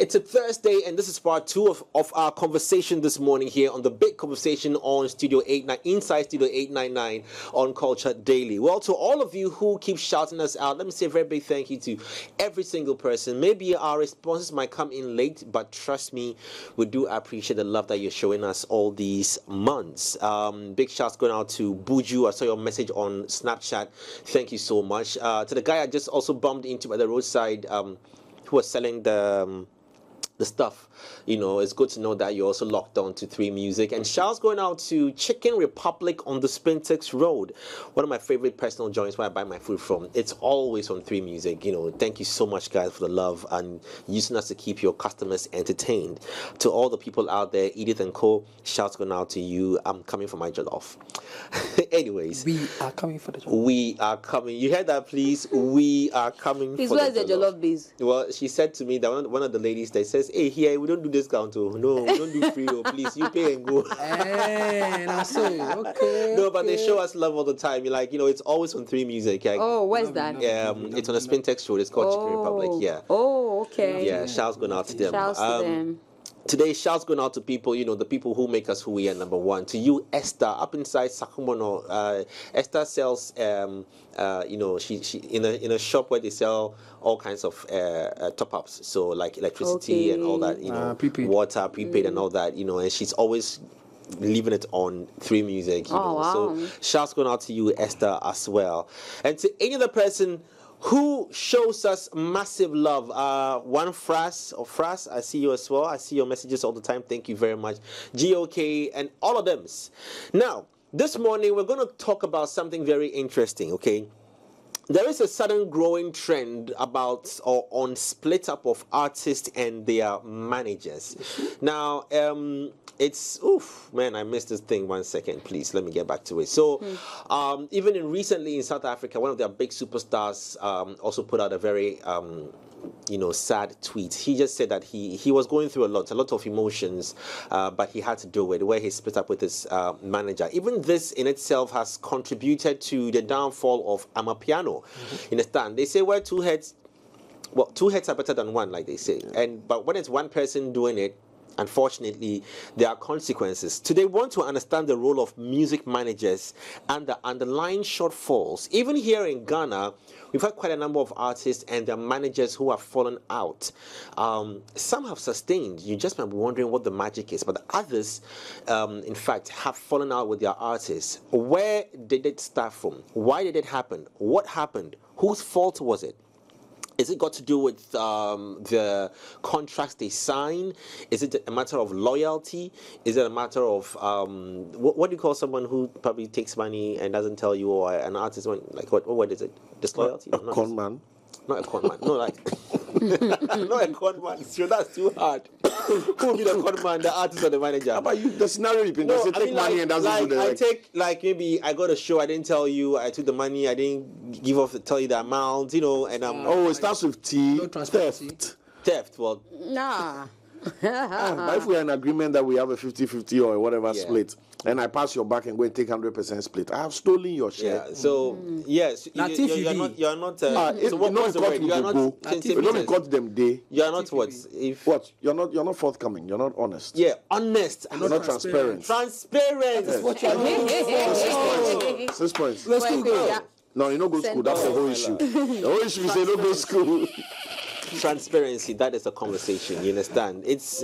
It's a Thursday, and this is part two of our conversation this morning here on the big conversation on Studio 89, inside Studio 899 on Culture Daily. Well, to all of you who keep shouting us out, let me say a very big thank you to every single person. Maybe our responses might come in late, but trust me, we do appreciate the love that you're showing us all these months. Big shouts going out to Buju. I saw your message on Snapchat. Thank you so much. To the guy I just also bumped into at the roadside, who was selling the stuff. You know, it's good to know that you're also locked on to 3 Music. And shouts going out to Chicken Republic on the Spintex Road, one of my favorite personal joints where I buy my food from. It's always on 3 Music. You know, thank you so much, guys, for the love and using us to keep your customers entertained. To all the people out there, Edith and Co, shouts going out to you. I'm coming for my jollof. Anyways, we are coming for the jollof. We are coming. You heard that, please? We are coming Please, for where's the jollof base? Well, she said to me that one of the ladies that says, "Hey, here we don't do discount. Oh. No, we don't do free. Oh, please, you pay and go." Hey, okay. No, but they show us love all the time. You're like, you know, it's always on 3 Music. Like, Oh, where's that? it's on the Spintex Road. It's called Chicken Republic. Yeah. Oh, okay. Yeah. Shouts going out to them. Shouts to them. Today, shouts going out to people, you know, the people who make us who we are, number one. To you, Esther, up inside Sakumono. Esther sells, you know, she in a shop where they sell all kinds of top-ups. So, like electricity and all that, you know, prepaid. water, prepaid and all that, you know, and she's always leaving it on 3 Music, you know. Wow. So, shouts going out to you, Esther, as well. And to any other person who shows us massive love. One Fras, I see you as well. I see your messages all the time. Thank you very much. GOK and all of them. Now, this morning we're going to talk about something very interesting, okay? There is a sudden growing trend about or on split up of artists and their managers. Now, it's man, I missed this thing. 1 second, please. Let me get back to it. So, even recently in South Africa, one of their big superstars also put out a very you know, sad tweet. He just said that he was going through a lot of emotions, but he had to do it, where he split up with his manager. Even this in itself has contributed to the downfall of Amapiano. You understand? They say, well, two heads are better than one, like they say. But when it's one person doing it, unfortunately, there are consequences. Today, we want to understand the role of music managers and the underlying shortfalls. Even here in Ghana, we've had quite a number of artists and their managers who have fallen out. Some have sustained. You just might be wondering what the magic is. But the others, in fact, have fallen out with their artists. Where did it start from? Why did it happen? What happened? Whose fault was it? Is it got to do with the contracts they sign? Is it a matter of loyalty? Is it a matter of what do you call someone who probably takes money and doesn't tell you, or an artist? Like what is it? Disloyalty? A con man. Not a con man. No, like not a con man. Sure, that's too hard. Who will be the con man? The artist or the manager? How about you? The scenario you paint. No, take money and doesn't do the maybe I got a show. I didn't tell you. I took the money. I didn't tell you the amount. You know, and it starts with T. No transparency. Theft. Well, Nah. But if we are in agreement that we have a 50-50 or whatever split, and I pass your back and go and take 100% split, I have stolen your share. Yeah. So yes, you're not. So what's the word? You don't cut them day. You are not what? What? You're not forthcoming. You're not honest. Yeah, honest. You're not transparent. Transparent. That's what you're 6 points. Let's go. No, you don't go to school. That's the whole issue. The whole issue is you don't go to school. Transparency, that is the conversation. You understand? It's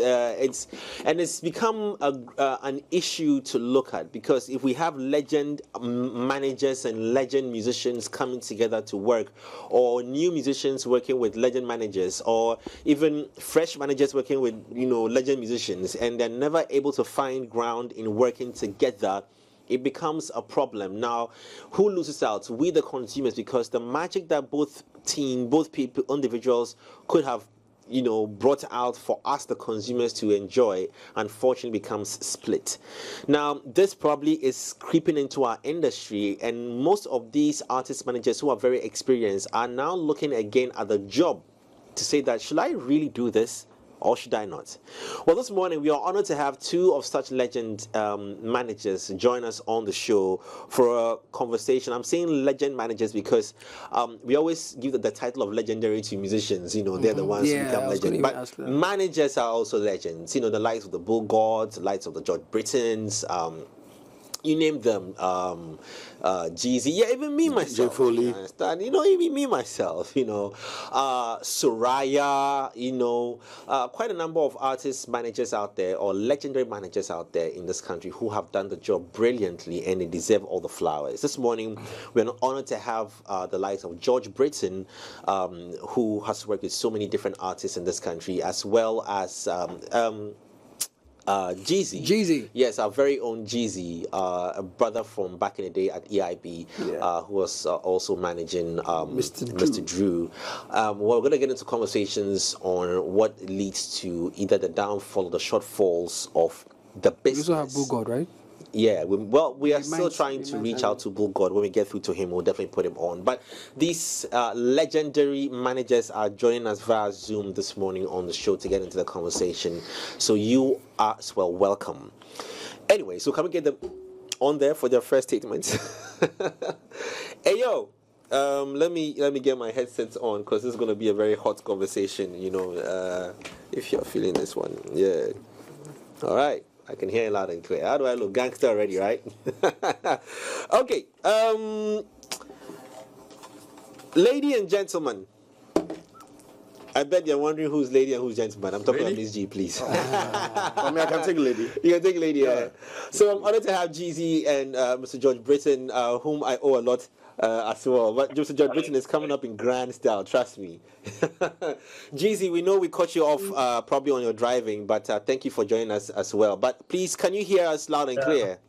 become an issue to look at, because if we have legend managers and legend musicians coming together to work, or new musicians working with legend managers, or even fresh managers working with legend musicians, and they're never able to find ground in working together, it becomes a problem. Now, who loses out? We, the consumers, because the magic that both people, individuals could have, brought out for us, the consumers, to enjoy, unfortunately becomes split. Now, this probably is creeping into our industry, and most of these artist managers who are very experienced are now looking again at the job to say that, should I really do this? Or should I not? Well, this morning we are honored to have two of such legend managers join us on the show for a conversation. I'm saying legend managers because we always give the title of legendary to musicians. You know, they're the ones who Yeah, become I was gonna legends. even But ask that. managers are also legends. You know, the likes of the Bull Gods, the likes of the George Britons. You name them, Jeezy, yeah, even me myself. Foley. You understand? You know, even me myself. You know, Soraya. You know, quite a number of artists, managers out there, or legendary managers out there in this country who have done the job brilliantly, and they deserve all the flowers. This morning, we're honored to have the likes of George Britton, who has worked with so many different artists in this country, as well as Jeezy. Jeezy. Yes, our very own Jeezy, a brother from back in the day at EIB, who was also managing Mr. Drew. We're going to get into conversations on what leads to either the downfall or the shortfalls of the We business. also have Bull God, right? Yeah, we are still might- trying we to might reach have out to Bull God. When we get through to him, we'll definitely put him on. But these legendary managers are joining us via Zoom this morning on the show to get into the conversation. So you are as well welcome. Anyway, so can we get them on there for their first statements? Hey yo, let me get my headsets on because this is going to be a very hot conversation. You know, if you're feeling this one, yeah. All right. I can hear you loud and clear. How do I look? Gangster already, right? Okay. Lady and gentlemen. I bet you're wondering who's lady and who's gentleman. I'm talking about Miss G, please. I mean, I can take lady. You can take lady, yeah. So I'm honored to have Jeezy and Mr. George Britton, whom I owe a lot as well. But Mr. George Britton is coming up in grand style, trust me. Jeezy, we know we caught you off probably on your driving, but thank you for joining us as well. But please, can you hear us loud and clear?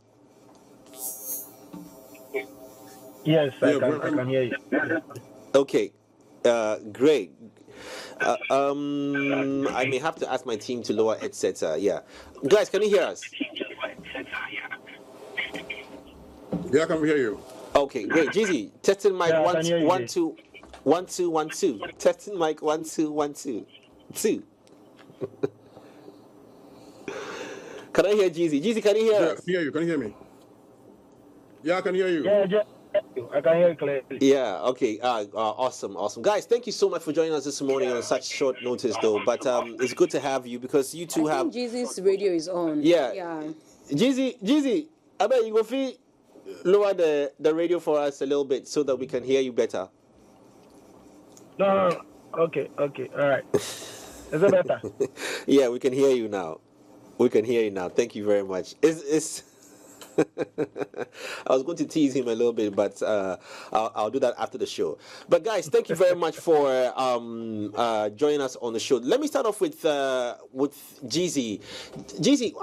Yes, I can hear you. Okay, great. I may have to ask my team to lower headsets. Yeah, guys, can you hear us? Yeah, I can hear you. Okay, great. Jeezy, testing mic Yeah, I one, can hear you, 1 Jay. 2 1 2 1 2. Testing mic 1 2 1 2 2. Can I hear Jeezy? Jeezy, can you hear Yeah, I us? can hear you. Can you hear me? Yeah, I can hear you. Yeah, I can hear you clearly. Yeah, okay. Awesome. Guys, thank you so much for joining us this morning on such short notice, though. But it's good to have you because you two I have. think Jeezy's radio is on. Yeah. Yeah. Jeezy, I bet you go feel lower the radio for us a little bit so that we can hear you better. No. Okay, all right. Is it better? Yeah, we can hear you now. Thank you very much. It's I was going to tease him a little bit, but I'll do that after the show. But guys, thank you very much for joining us on the show. Let me start off with Jeezy. Jeezy,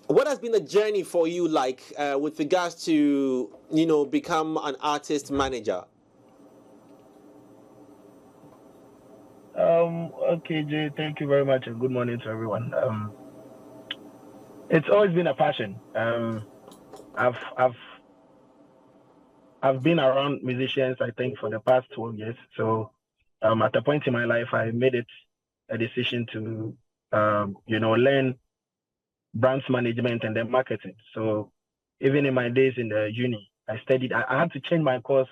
what has been the journey for you like with regards to become an artist manager? Okay, Jay, thank you very much and good morning to everyone. It's always been a passion. I've been around musicians, I think, for the past 12 years. So at a point in my life, I made it a decision to, learn brands management and then marketing. So even in my days in the uni, I studied, I had to change my course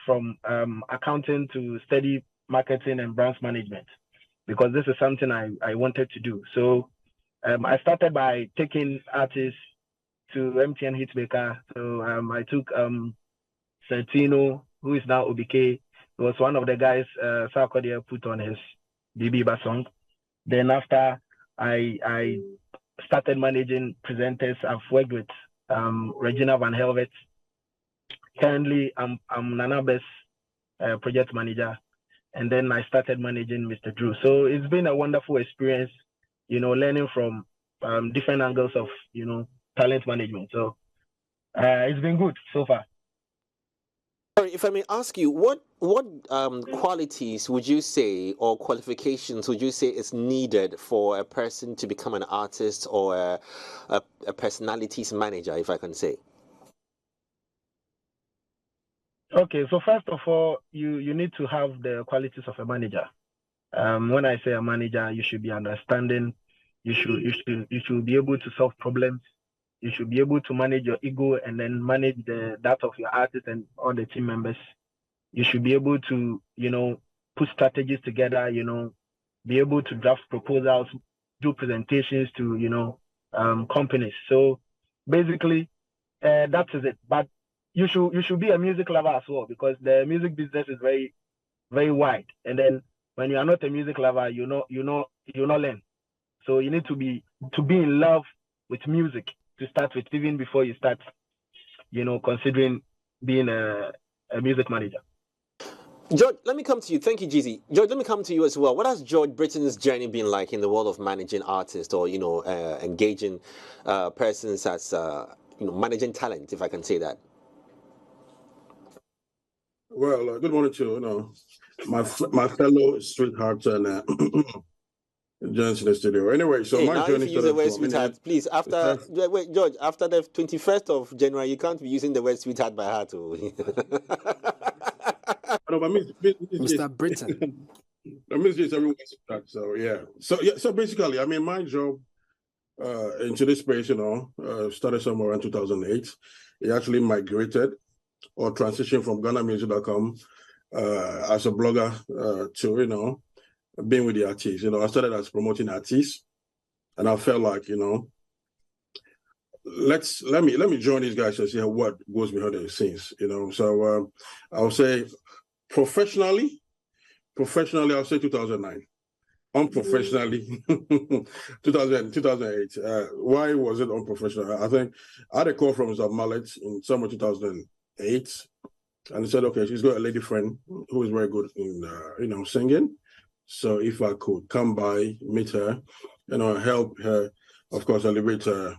from accounting to study marketing and brands management because this is something I wanted to do. So I started by taking artists to MTN Hitmaker. So I took Santino, who is now OBK. He was one of the guys Sarkodia put on his BB song. Then after I started managing presenters, I've worked with Regina Van Helvet. Currently, I'm Nanabe's project manager. And then I started managing Mr. Drew. So it's been a wonderful experience, learning from different angles of, talent management. So it's been good so far. Sorry, if I may ask you, what qualities would you say or qualifications would you say is needed for a person to become an artist or a personalities manager, if I can say? Okay, so first of all, you need to have the qualities of a manager. When I say a manager, you should be understanding. You should be able to solve problems. You should be able to manage your ego and then manage that of your artist and all the team members. You should be able to, put strategies together, be able to draft proposals, do presentations to, companies. So basically, that is it. But you should be a music lover as well, because the music business is very, very wide. And then when you are not a music lover, you not learn. So you need to be in love with music to start with, even before you start, considering being a music manager. George, let me come to you. Thank you, Jeezy. George, let me come to you as well. What has George Britton's journey been like in the world of managing artists, or engaging persons as managing talent, if I can say that? Well, good morning to my fellow sweethearts and joins in the studio. Anyway, so my now journey if you use the word sweetheart, please, wait, George, after the 21st of January, you can't be using the word sweetheart by heart. No, but Mr. Britton. I miss this everyone. So yeah. So basically, I mean, my job into this space, started somewhere around 2008. It actually migrated or transitioned from GhanaMusic.com as a blogger to being with the artists. I started as promoting artists, and I felt like let me join these guys to see what goes behind the scenes. So I would say professionally, I'll say 2009. Unprofessionally, 2008. Why was it unprofessional? I think I had a call from Zab Mallet in summer 2008, and he said, okay, she's got a lady friend who is very good in, singing. So if I could come by, meet her, help her, of course, elevate her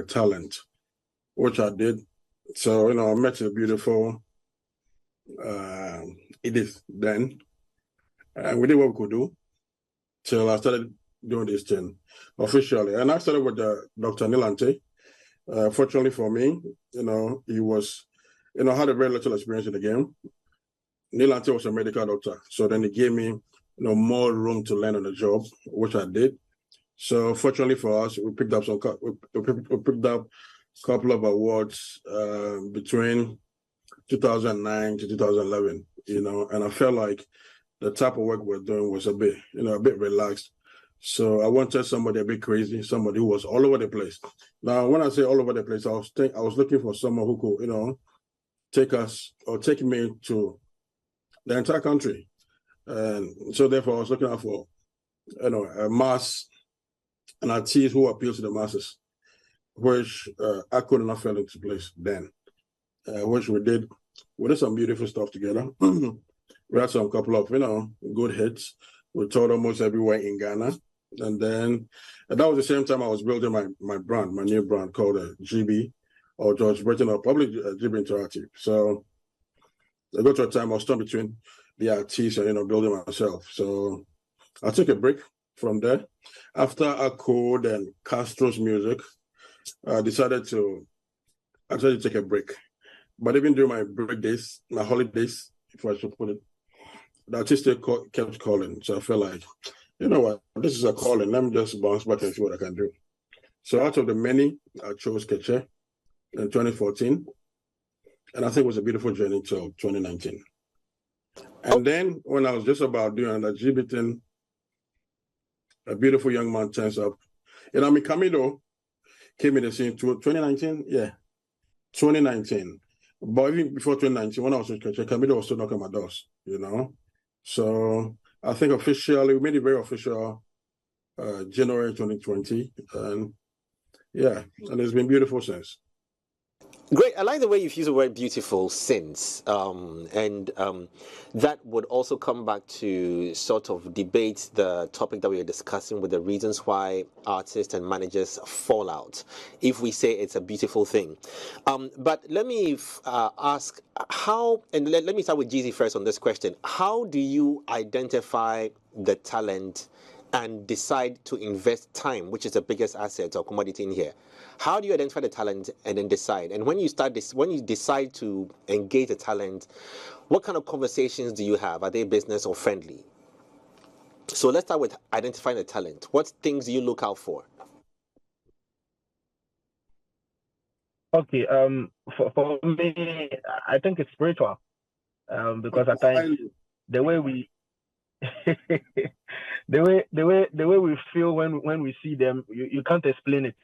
talent, which I did. So, I met a beautiful Edith then. And we did what we could do till I started doing this thing officially. And I started with Dr. Nilante. Fortunately for me, he was, had a very little experience in the game. Nilante was a medical doctor. So then he gave me, more room to learn on the job, which I did. So fortunately for us, we picked up a couple of awards between 2009 to 2011, and I felt like the type of work we're doing was a bit relaxed. So I wanted somebody a bit crazy, somebody who was all over the place. Now, when I say all over the place, I was looking for someone who could, take me to the entire country. And so therefore I was looking out for, an artist who appeals to the masses, which I could not fall into place then, which we did. We did some beautiful stuff together. We had some couple of, good hits. We toured almost everywhere in Ghana. And then that was the same time I was building my brand, my new brand called GB, or George Britton, or probably GB Interactive. So I got to a time I was torn between the artist and, building myself. So I took a break from there. After Accord and Castro's music, I decided to take a break. But even during my break days, my holidays, if I should put it, the artist kept calling. So I felt like, you know what, this is a calling. Let me just bounce back and see what I can do. So out of the many, I chose Keche in 2014. And I think it was a beautiful journey till 2019. And then when I was just about doing that GBT, a beautiful young man turns up. Camilo came in the scene to 2019. Yeah, 2019. But even before 2019, when I was with Keche, Camilo was still knocking my doors, So I think officially, we made it very official January 2020. And yeah, and it's been beautiful since. Great. I like the way you've used the word beautiful since. And that would also come back to sort of debate the topic that we were discussing with the reasons why artists and managers fall out, if we say it's a beautiful thing. But let me ask how, and let me start with Jeezy first on this question. How do you identify the talent and decide to invest time, which is the biggest asset or commodity in here? How do you identify the talent and then decide? And when you decide to engage the talent, what kind of conversations do you have? Are they business or friendly? So let's start with identifying the talent. What things do you look out for? Okay. For me, I think it's spiritual. Because at times the way we the way we feel when we see them, you can't explain it.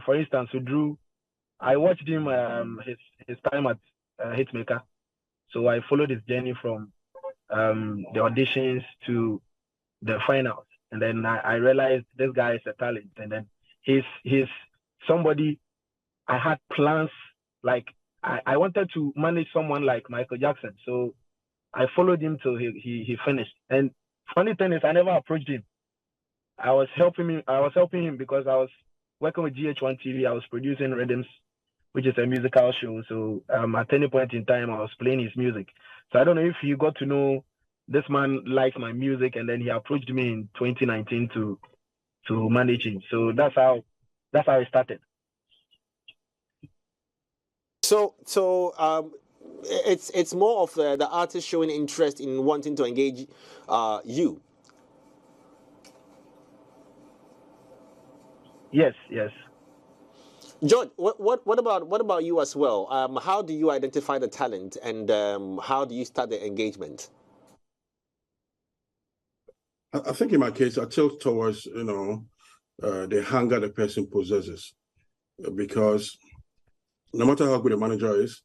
For instance, with Drew, I watched him his time at Hitmaker, so I followed his journey from the auditions to the finals, and then I realized this guy is a talent, and then he's somebody I had plans, like I wanted to manage someone like Michael Jackson, so I followed him till he finished. And funny thing is, I never approached him. I was helping him because I was working with GH1 TV. I was producing Rhythms, which is a musical show. So at any point in time, I was playing his music. So I don't know if you got to know this man likes my music, and then he approached me in 2019 to manage him. So that's how it started. So it's more of the artist showing interest in wanting to engage you. Yes. George, what about you as well? How do you identify the talent, and how do you start the engagement? I think in my case, I tilt towards the hunger the person possesses, because no matter how good a manager is,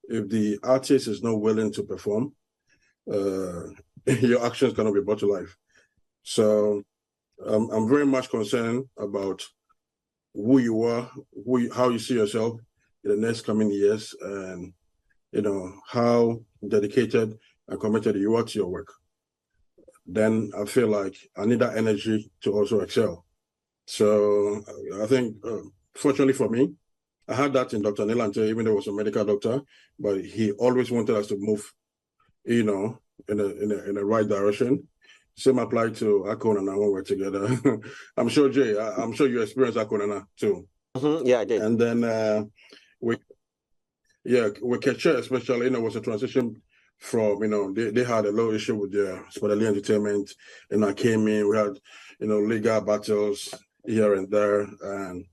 if the artist is not willing to perform, your action is going to be brought to life. So I'm very much concerned about who you are, how you see yourself in the next coming years, and how dedicated and committed you are to your work. Then I feel like I need that energy to also excel. So I think, fortunately for me, I had that in Dr. Nilante, even though he was a medical doctor, but he always wanted us to move, in the right direction. Same applied to Akonana when we're together. I'm sure, Jay, I'm sure you experienced Akonana too. Mm-hmm. Yeah, I did. And then with Ketcher especially, was a transition from, they had a little issue with their Spadali Entertainment, and I came in, we had, legal battles here and there, and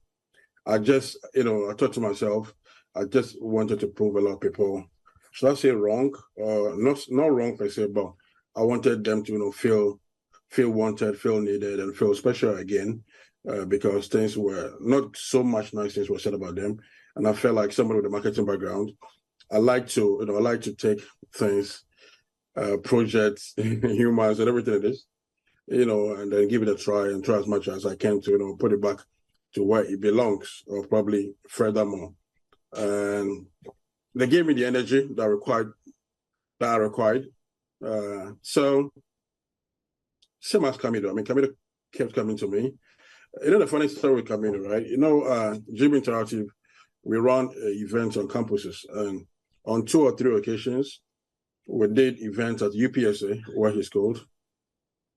I just, I thought to myself, I just wanted to prove a lot of people, should I say wrong? Not wrong per se, but I wanted them to, feel wanted, feel needed, and feel special again, because things were not so much nice things were said about them, and I felt like somebody with a marketing background, I like to take things, projects, humans, and everything it is, and then give it a try and try as much as I can to, put it back to where it belongs, or probably furthermore. And they gave me the energy that I required. So same as Camilo. I mean, Camilo kept coming to me. The funny story with Camilo, right? Dream Interactive, we run events on campuses, and on 2 or 3 occasions, we did events at UPSA, where he's called,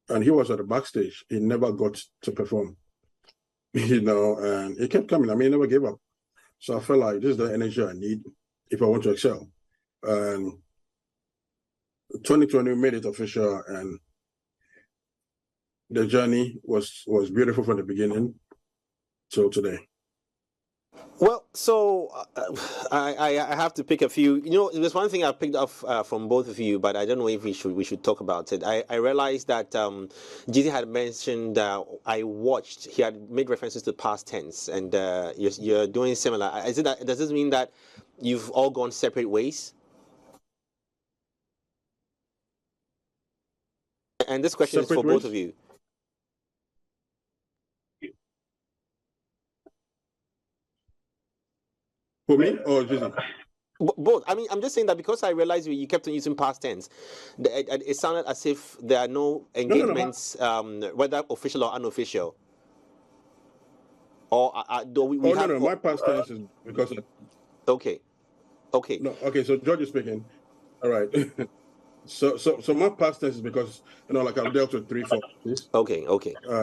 and he was at the backstage. He never got to perform, and he kept coming. I mean, he never gave up. So I felt like this is the energy I need if I want to excel. And 2020 made it official, and the journey was beautiful from the beginning till today. Well, so I have to pick a few. There's one thing I picked up from both of you, but I don't know if we should talk about it. I realized that GT had mentioned he had made references to past tense, and you're doing similar. Does this mean that you've all gone separate ways? And this question is for both of you. For me or just both? I mean, I'm just saying that because I realized you kept on using past tense, it sounded as if there are no engagements, whether official or unofficial. Or my past tense is because of... Okay. No, okay. So George is speaking. All right. So my past tense is because like I've dealt with 3-4 things. Okay.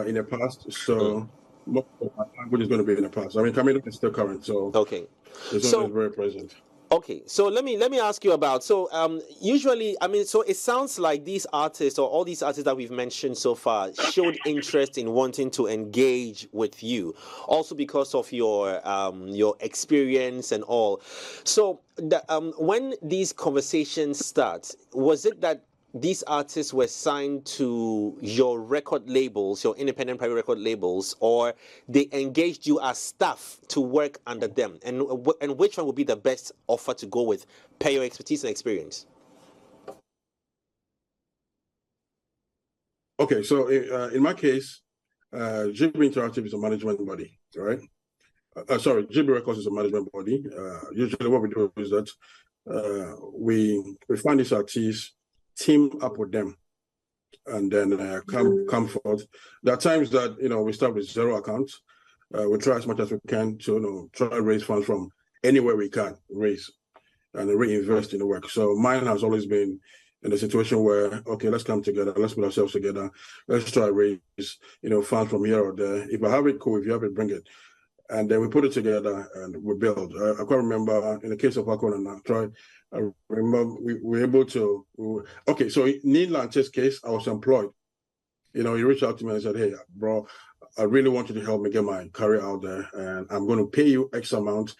In the past, so most of my language is going to be in the past. I mean, Camilo is still current, so okay. it's always very present. Okay, so let me ask you about, so usually, I mean, so it sounds like these artists, or all these artists that we've mentioned so far, showed interest in wanting to engage with you, also because of your experience and all. So when these conversations start, was it that these artists were signed to your record labels, your independent private record labels, or they engaged you as staff to work under them? And which one would be the best offer to go with, per your expertise and experience? Okay, so in my case, GB Interactive is a management body, right? Sorry, GB Records is a management body. Usually what we do is that we find these artists, team up with them, and then come forth. There are times that we start with zero accounts. We try as much as we can to try to raise funds from anywhere we can raise and reinvest in the work. So mine has always been in a situation where, okay, let's come together, let's put ourselves together, let's try to raise funds from here or there. If I have it, cool. If you have it, bring it. And then we put it together and we build. I quite remember in the case of Akon and Troy, I remember we were able to. Okay, so in Neil Lance's case, I was employed. He reached out to me and said, "Hey, bro, I really want you to help me get my career out there, and I'm going to pay you X amount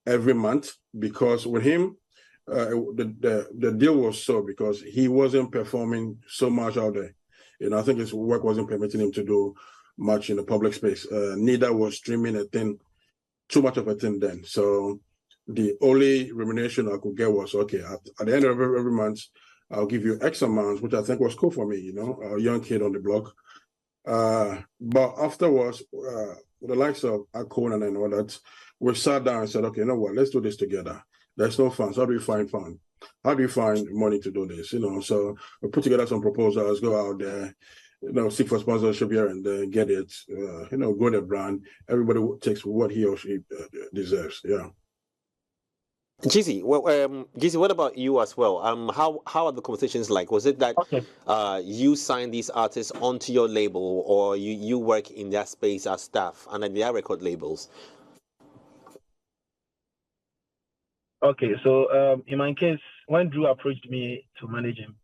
every month." Because with him, the deal was so because he wasn't performing so much out there. I think his work wasn't permitting him to do much in the public space. Neither was streaming a thing, too much of a thing then. So the only remuneration I could get was, okay, at the end of every month, I'll give you X amount, which I think was cool for me, a young kid on the block. But afterwards, the likes of Akon and all that, we sat down and said, okay, you know what, let's do this together. There's no funds. How do we find fund? How do you find money to do this? So we put together some proposals, go out there, seek for sponsorship here and there, get it, grow the brand. Everybody takes what he or she deserves. Yeah. GC, what about you as well? How are the conversations like? Was it that you signed these artists onto your label, or you work in their space as staff and at their record labels? Okay, so in my case, when Drew approached me to manage him,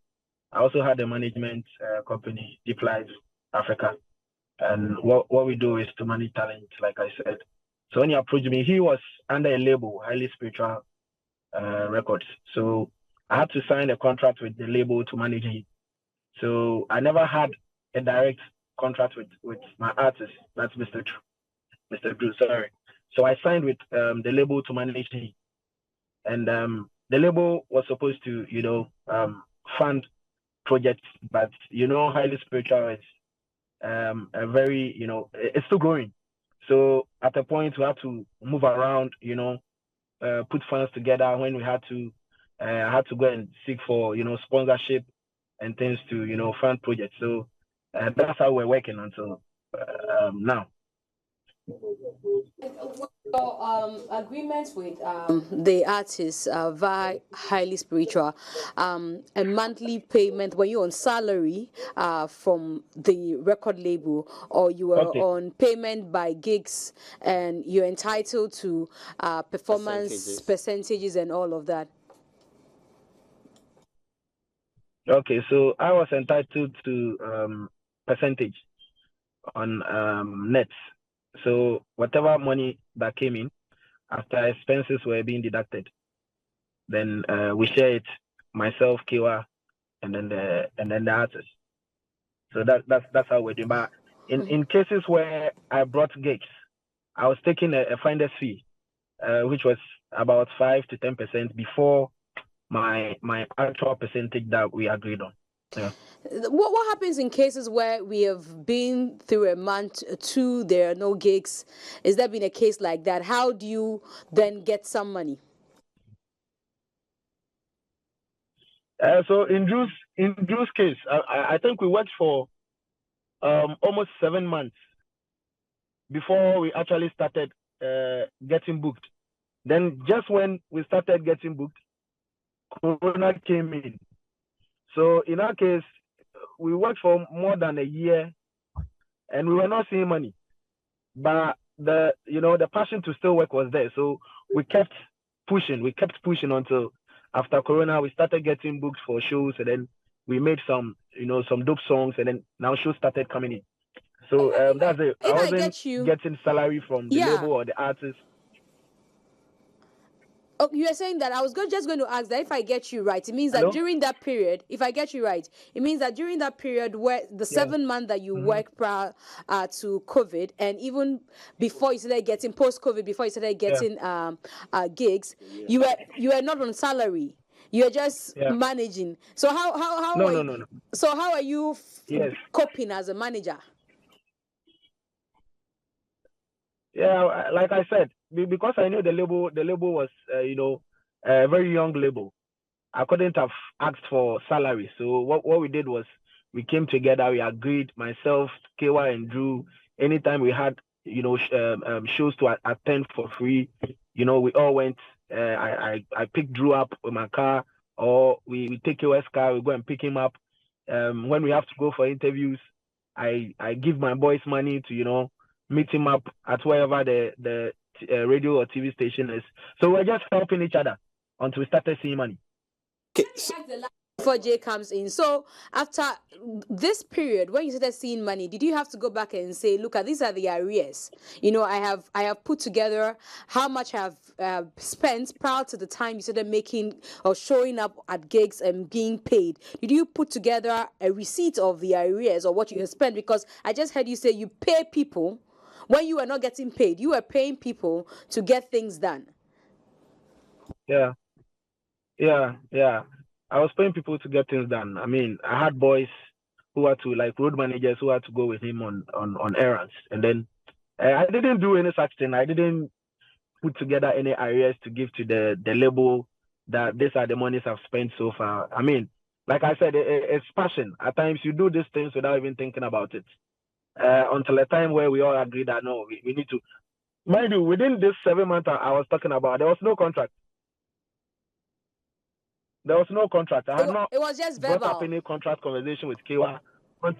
I also had a management company, Deep Life Africa. And what we do is to manage talent, like I said. So when he approached me, he was under a label, Highly Spiritual Records. So I had to sign a contract with the label to manage him. So I never had a direct contract with my artist. That's Mr. Drew, sorry. So I signed with the label to manage him. And the label was supposed to, fund projects, but Highly Spiritual is a very, it's still growing. So at a point we had to move around, put funds together when we had to go and seek for, sponsorship and things to, fund projects. So that's how we're working until now. Agreements with the artists via Highly Spiritual, a monthly payment. Were you on salary from the record label, or you were on payment by gigs, and you're entitled to performance percentages and all of that? Okay, so I was entitled to percentage on nets. So whatever money that came in after expenses were being deducted, then we share it, myself, Kiwa, and then the artist. So that's how we do. But in cases where I brought gigs, I was taking a finder's fee, which was about 5 to 10% before my actual percentage that we agreed on. Yeah. What happens in cases where we have been through a month, two, there are no gigs? Is there been a case like that? How do you then get some money? So in Drew's case, I think we worked for almost 7 months before we actually started getting booked. Then just when we started getting booked, Corona came in. So in our case, we worked for more than a year and we were not seeing money. But the passion to still work was there. So we kept pushing. We kept pushing until after Corona, we started getting booked for shows, and then we made some dope songs, and then now shows started coming in. So that's it. I wasn't getting salary from the label or the artist. Oh, you are saying that I was just going to ask that if I get you right, it means that during that period, if I get you right, it means that during that period where the 7 months that you worked prior to COVID, and even before you started getting post-COVID, before you started getting gigs, you were not on salary. You're just managing. So No. So how are you coping as a manager? Yeah, like I said, because I knew the label was, a very young label. I couldn't have asked for salary. So what we did was we came together, we agreed, myself, KY and Drew, anytime we had, shows to attend for free, we all went, I picked Drew up with my car, or we take KY's car, we go and pick him up. When we have to go for interviews, I give my boys money to, meet him up at wherever the radio or TV station is. So we're just helping each other until we started seeing money. Okay. Before Jay comes in, so after this period, when you started seeing money, did you have to go back and say, "Look, these are the arrears. I have put together how much I have spent prior to the time you started making or showing up at gigs and being paid." Did you put together a receipt of the arrears or what you have spent? Because I just heard you say you pay people when you were not getting paid. You were paying people to get things done. Yeah. I was paying people to get things done. I mean, I had boys who had to, like road managers, who had to go with him on errands. And then I didn't do any such thing. I didn't put together any arrears to give to the label that these are the monies I've spent so far. I mean, like I said, it's passion. At times you do these things without even thinking about it. Until a time where we all agree that no, we need to. Mind you, within this 7 months I was talking about, there was no contract. There was no contract. I had not. It was just verbal. Brought up any contract conversation with Kiwa. But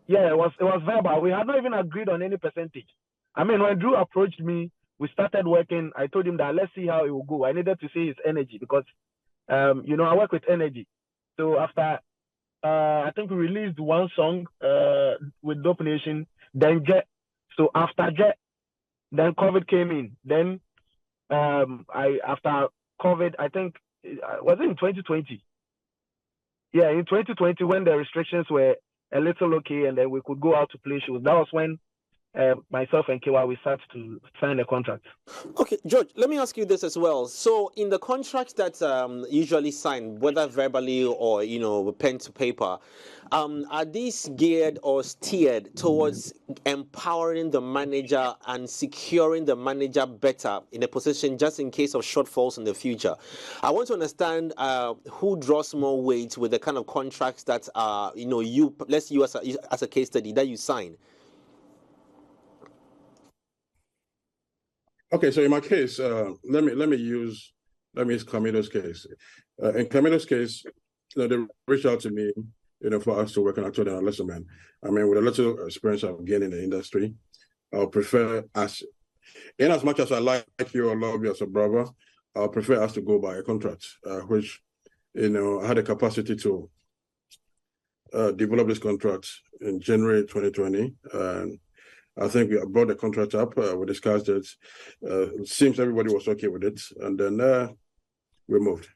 yeah, it was verbal. We had not even agreed on any percentage. I mean, when Drew approached me, we started working. I told him that let's see how it will go. I needed to see his energy because, I work with energy. So after, I think we released one song with Dope Nation, then Jet. So after Jet, then COVID came in. Then after COVID, I think, was it in 2020? Yeah, in 2020 when the restrictions were a little okay and then we could go out to play shows. That was when myself and KY, we started to sign the contract. Okay, George, let me ask you this as well. So in the contracts that usually signed, whether verbally or, pen to paper, are these geared or steered towards empowering the manager and securing the manager better in a position just in case of shortfalls in the future? I want to understand who draws more weight with the kind of contracts that, let's use as a case study that you sign. Okay, so in my case, let me use Camilo's case. In Camilo's case, they reached out to me, for us to work on. I told them, listen, man, I mean, with a little experience I've gained in the industry, I'll prefer us, in as much as I like you or love you as a brother, I'll prefer us to go by a contract, which, I had the capacity to develop this contract in January 2020, and I think we brought the contract up. We discussed it. It seems everybody was okay with it, and then we moved.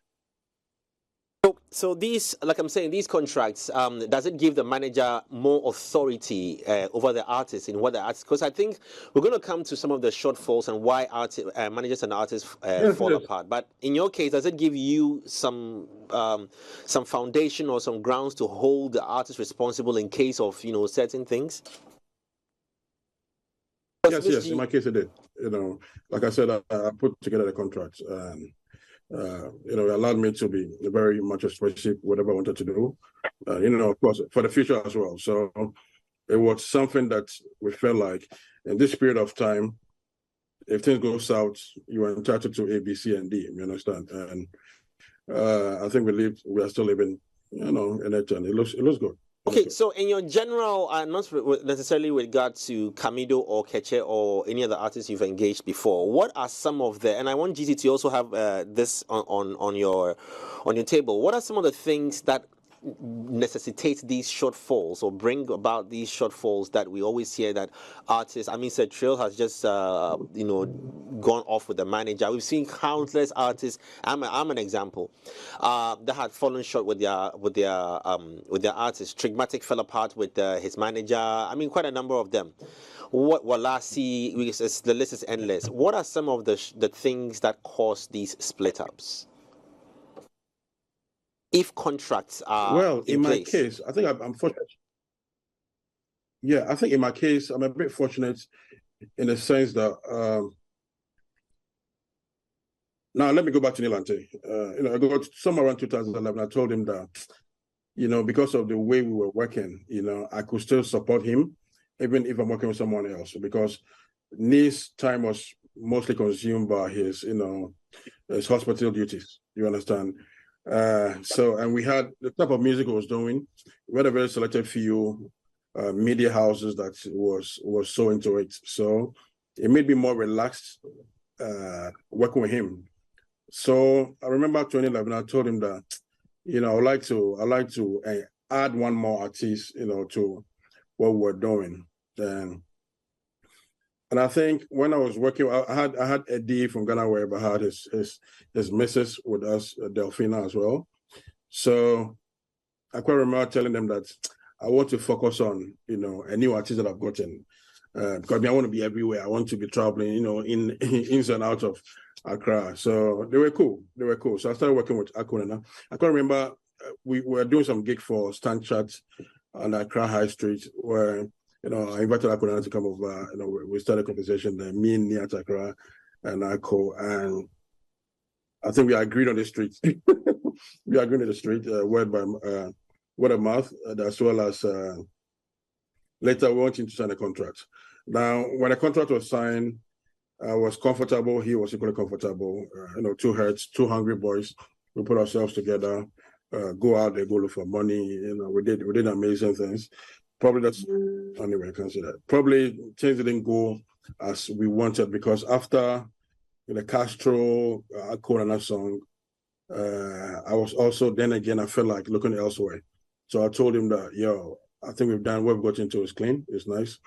So these, like I'm saying, these contracts, does it give the manager more authority over the artist in what the artist? Because I think we're going to come to some of the shortfalls and why managers and artists fall apart. But in your case, does it give you some foundation or some grounds to hold the artist responsible in case of certain things? Yes. In my case, it did. Like I said, I put together the contract, and it allowed me to be very much expressive, whatever I wanted to do. Of course, for the future as well. So it was something that we felt like in this period of time, if things go south, you are entitled to A, B, C, and D. You understand? And I think we are still living, in it, and it looks good. Okay, so in your general, not necessarily with regard to Camido or Keche or any other artists you've engaged before, what are some of the, and I want GZ to also have this on your table, what are some of the things that necessitate these shortfalls or bring about these shortfalls that we always hear that artists, I mean, Sir Trill has just, gone off with the manager. We've seen countless artists, I'm an example, that had fallen short with their artists. Trigmatic fell apart with his manager. I mean, quite a number of them. What Walasi, the list is endless. What are some of the things that cause these split ups? If contracts are in my place? case, I think I'm fortunate. Yeah, I think in my case, I'm a bit fortunate in the sense that now let me go back to Nilante. I got somewhere around 2011. I told him that, because of the way we were working, I could still support him, even if I'm working with someone else, because Ni's time was mostly consumed by his hospital duties. You understand? And we had the type of music I was doing. We had a very selected few media houses that was so into it. So it made me more relaxed working with him. So I remember 2011, I told him that, I'd like to add one more artist, to what we're doing. And I think when I was working, I had Eddie from Ghana where I had his missus with us, Delphina as well. So I quite remember telling them that I want to focus on, a new artist that I've gotten. Because I want to be everywhere. I want to be traveling, in ins and out of Accra. So they were cool. So I started working with Akunana. I can remember we were doing some gig for Stand Chat on Accra High Street where, I invited Akunana to come over. We started a conversation there, me and Nia Accra and Ako. And I think we agreed on the street. We agreed on the street, word of mouth, as well as later we wanted to sign a contract. Now, when the contract was signed, I was comfortable. He was equally comfortable. Two heads, two hungry boys. We put ourselves together, go out there, go look for money. We did amazing things. Probably that's anyway. I can't say that. Probably things didn't go as we wanted because after the Castro Corona song, I was also then again I felt like looking elsewhere. So I told him that I think we've done what we've got into is clean. It's nice.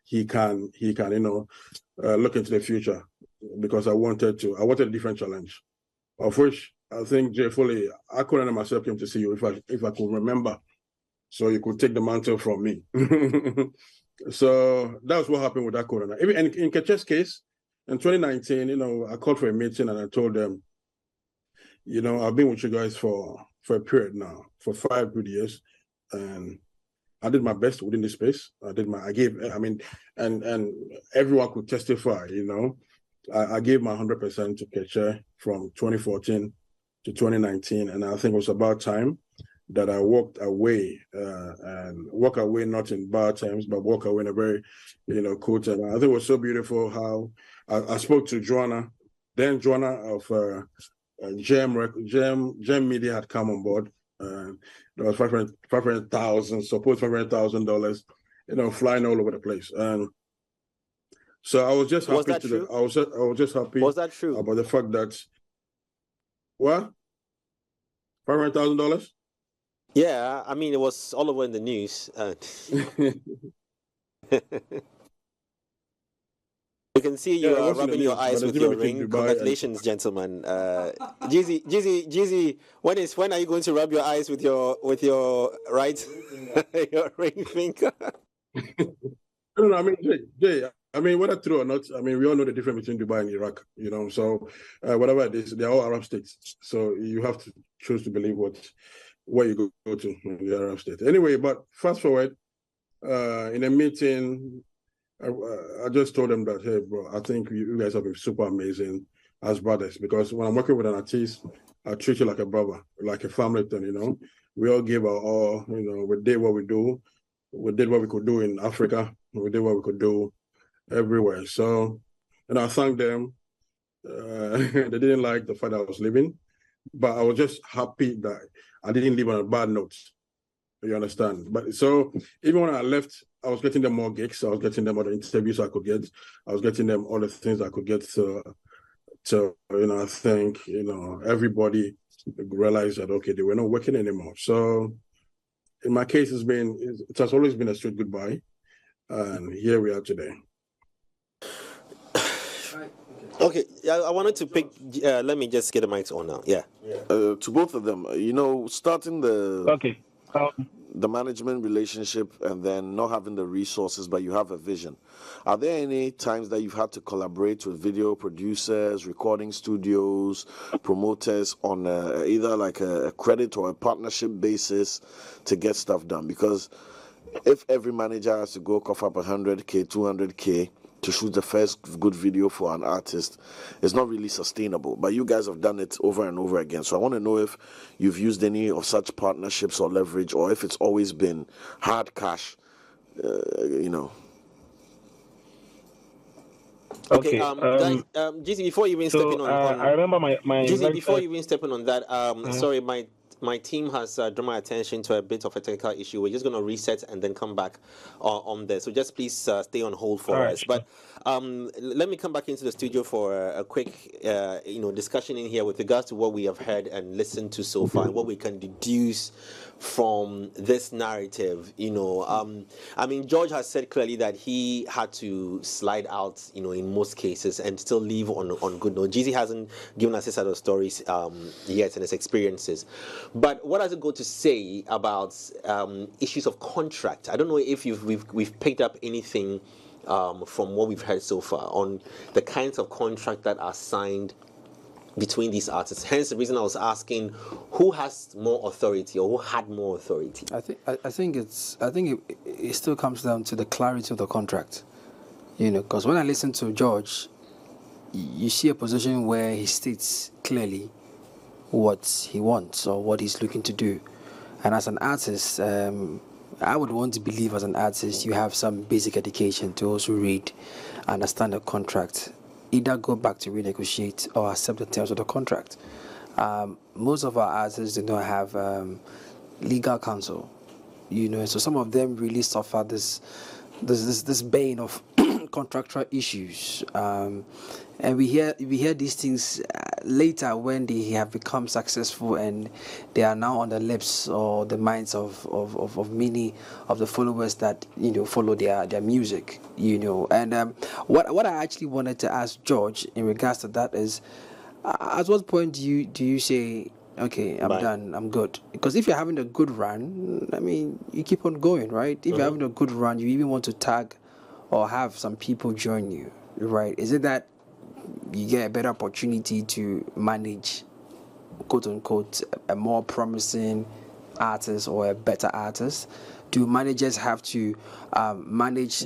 He can look into the future because I wanted a different challenge, of which I think Jay Foley, I couldn't myself came to see you if I could remember, so you could take the mantle from me. So that's what happened with that corona. Even in Keche's case, in 2019, I called for a meeting and I told them, I've been with you guys for a period now, for 5 good years, and I did my best within this space. And everyone could testify, I gave my 100% to Keche from 2014 to 2019. And I think it was about time that I walked away and walk away, not in bad terms, but walk away in a very, cool term. I think it was so beautiful how I spoke to Joanna of Gem Media had come on board. There was $500,000, supposed $500,000, flying all over the place. And so I was just happy. I was just happy. Was that true? About the fact that what $500,000? Yeah, I mean it was all over in the news. You can see you are rubbing your eyes with your ring. Congratulations, gentlemen. Jeezy, when are you going to rub your eyes with your right your ring finger? No, I mean, Jay, I mean, whether true or not, I mean, we all know the difference between Dubai and Iraq, So whatever it is, they're all Arab states. So you have to choose to believe where you go to in the Arab state. Anyway, but fast forward, in a meeting, I just told them that, hey, bro, I think you guys have been super amazing as brothers because when I'm working with an artist, I treat you like a brother, like a family thing, We all give our all, we did what we do. We did what we could do in Africa. We did what we could do everywhere. So, I thank them. They didn't like the fact that I was leaving, but I was just happy that I didn't leave on a bad note. You understand? But so even when I left, I was getting them more gigs. I was getting them other interviews I could get. I was getting them all the things I could get to I think, everybody realized that, okay, they were not working anymore. So in my case, it has always been a straight goodbye. And here we are today. Okay, I wanted to pick. Let me just get the mics on now. Yeah. To both of them, starting Okay. the management relationship and then not having the resources, but you have a vision. Are there any times that you've had to collaborate with video producers, recording studios, promoters on either like a credit or a partnership basis to get stuff done? Because if every manager has to go cough up 100K, 200K to shoot the first good video for an artist, it's not really sustainable. But you guys have done it over and over again. So I want to know if you've used any of such partnerships or leverage, or if it's always been hard cash, Okay, guys, GC, before you even stepping on, I remember my GC, before you even stepping on that, sorry, my team has drawn my attention to a bit of a technical issue. We're just going to reset and then come back on there. So just please stay on hold for us. But let me come back into the studio for a quick, discussion in here with regards to what we have heard and listened to so far, and what we can deduce from this narrative. George has said clearly that he had to slide out, in most cases, and still leave on good note. GZ hasn't given us his side of stories yet and his experiences. But what does it go to say about issues of contract? I don't know if we've picked up anything from what we've heard so far on the kinds of contract that are signed between these artists. Hence the reason I was asking who has more authority or who had more authority. I think it still comes down to the clarity of the contract. Because when I listen to George, you see a position where he states clearly what he wants or what he's looking to do. And as an artist, I would want to believe as an artist you have some basic education to also read, understand the contract, either go back to renegotiate or accept the terms of the contract. Most of our artists do not have legal counsel, so some of them really suffer this bane of contractual issues, and we hear these things later when they have become successful and they are now on the lips or the minds of many of the followers that follow their music, and what I actually wanted to ask George in regards to that is, at what point do you say, okay, I'm done, I'm good? Because if you're having a good run, you keep on going, right? If you're having a good run, you even want to tag or have some people join you, right? Is it that you get a better opportunity to manage, quote unquote, a more promising artist or a better artist? Do managers have to manage,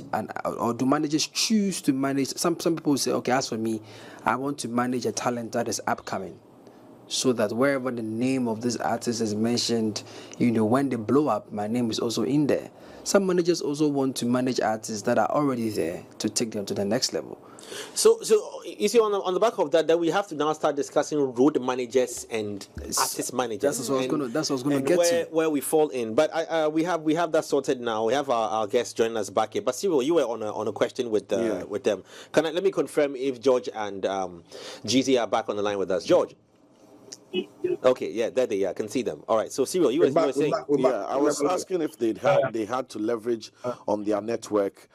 or do managers choose to manage? Some people say, okay, as for me, I want to manage a talent that is upcoming, so that wherever the name of this artist is mentioned, when they blow up, my name is also in there. Some managers also want to manage artists that are already there to take them to the next level. So you see, on the back of that, we have to now start discussing road managers and artist managers. That's what I was going to get to. Where we fall in. But we have that sorted now. We have our guests joining us back here. But Cyril, you were on a question with them. Let me confirm if George and GZ are back on the line with us. George. Okay, yeah, there they are. I can see them. All right. So Cyril, you were saying, I was asking if they had to leverage on their network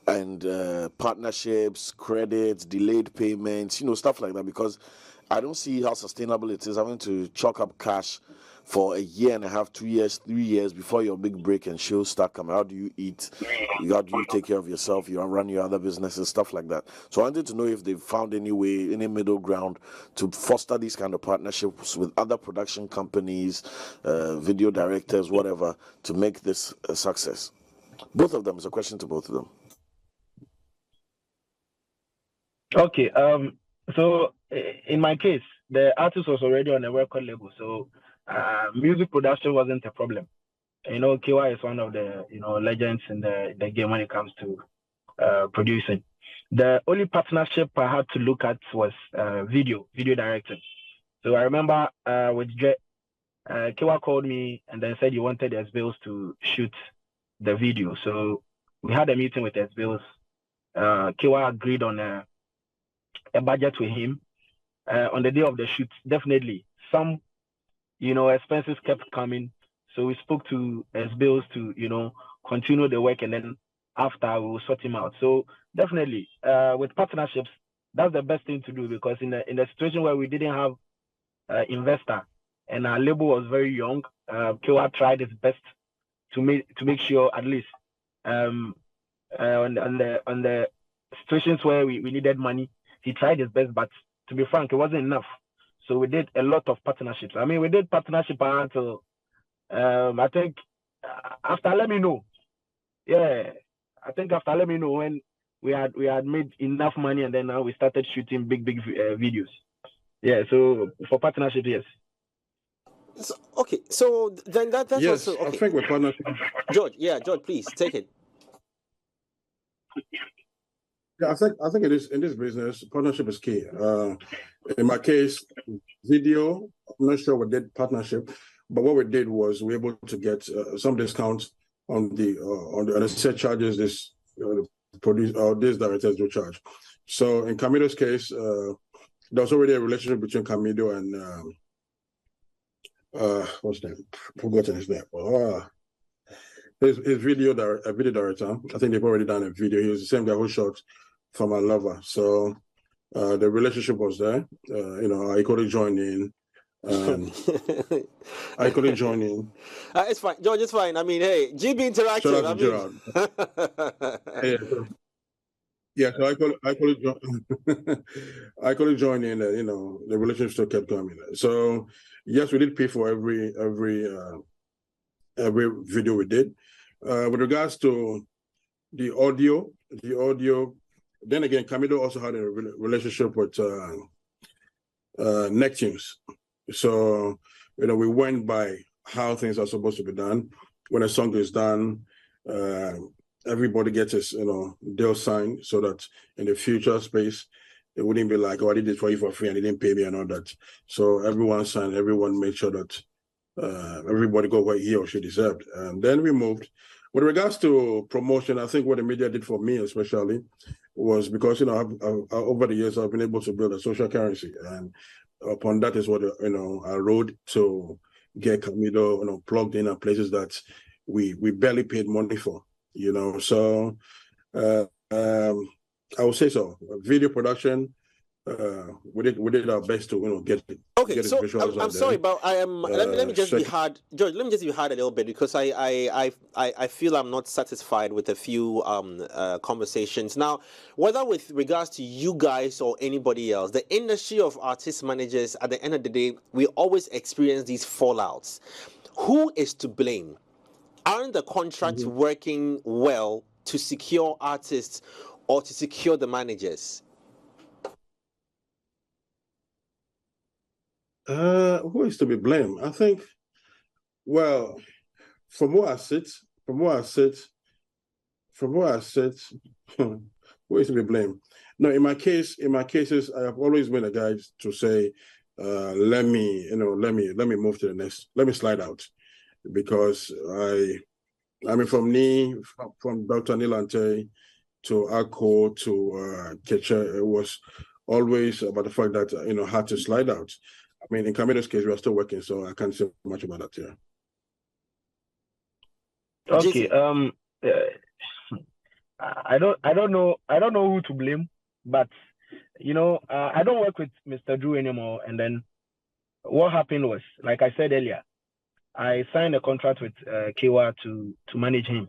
and partnerships, credits, delayed payments, stuff like that, because I don't see how sustainable it is having to chalk up cash for a year and a half, 2 years, 3 years before your big break and shows start coming. How do you eat? How do you take care of yourself? You run your other businesses, stuff like that. So I wanted to know if they've found any way, any middle ground to foster these kind of partnerships with other production companies, video directors, whatever, to make this a success. Both of them. It's a question to both of them. Okay. So in my case, the artist was already on a record label, so music production wasn't a problem. KY is one of the legends in the game when it comes to producing. The only partnership I had to look at was video directing. So I remember with Dre, Kiwa called me and then said he wanted S-Bills to shoot the video. So we had a meeting with S-Bills. Kiwa agreed on a budget with him. On the day of the shoot, definitely some, expenses kept coming. So we spoke to S-Bills to, continue the work, and then after we will sort him out. So definitely, with partnerships, that's the best thing to do, because in the situation where we didn't have investor and our label was very young, Kiwa tried his best to make sure at least on the situations where we needed money, he tried his best, but to be frank, it wasn't enough. So we did a lot of partnerships. I mean, we did partnership until I think after Let Me Know. Yeah, I think after Let Me Know, when we had made enough money, and then now we started shooting big videos. Yeah, so for partnership, yes. So, okay, so then that's yes, also okay. I think with partnership. George, please take it. Yeah, I think it is in this business. Partnership is key. In my case, video. I'm not sure we did partnership, but what we did was we were able to get some discounts on the set charges this produce or these directors do charge. So in Camido's case, there was already a relationship between Camido and what's his name? Forgotten his name. His video director. I think they've already done a video. He was the same guy who shot For My Lover. So the relationship was there. I couldn't join in. I couldn't join in. It's fine, George. It's fine. I mean, hey, GB Interactive. Shout out to Gerard. Yeah, so I couldn't join in. The relationship still kept coming. So yes, we did pay for every video we did. With regards to the audio, then again, Camido also had a relationship with Neptunes. So, we went by how things are supposed to be done. When a song is done, everybody gets his, deal signed, so that in the future space, it wouldn't be like, oh, I did this for you for free and they didn't pay me and all that. So everyone signed, everyone made sure that everybody got what he or she deserved. And then we moved. With regards to promotion, I think what the media did for me especially was because, over the years, I've been able to build a social currency. And upon that is what, I rode to get Camido, plugged in at places that we barely paid money for, So I would say so. Video production, we did our best to get it. Okay, get so visuals I'm sorry, but I am. let me just be hard, George. Let me just be hard a little bit, because I feel I'm not satisfied with a few conversations now. Whether with regards to you guys or anybody else, the industry of artist managers, at the end of the day, we always experience these fallouts. Who is to blame? Aren't the contracts working well to secure artists or to secure the managers? Who is to be blamed? I think, well, from where I sit, who is to be blamed? No, in my cases, I have always been a guy to say, let me move to the next, let me slide out, because from Dr. Nilante to Akko to Kecha, it was always about the fact that I had to slide out. I mean, in Camido's case, we are still working, so I can't say much about that here. Okay. I don't know who to blame, but I don't work with Mr. Drew anymore. And then what happened was, like I said earlier, I signed a contract with Kiwa to manage him,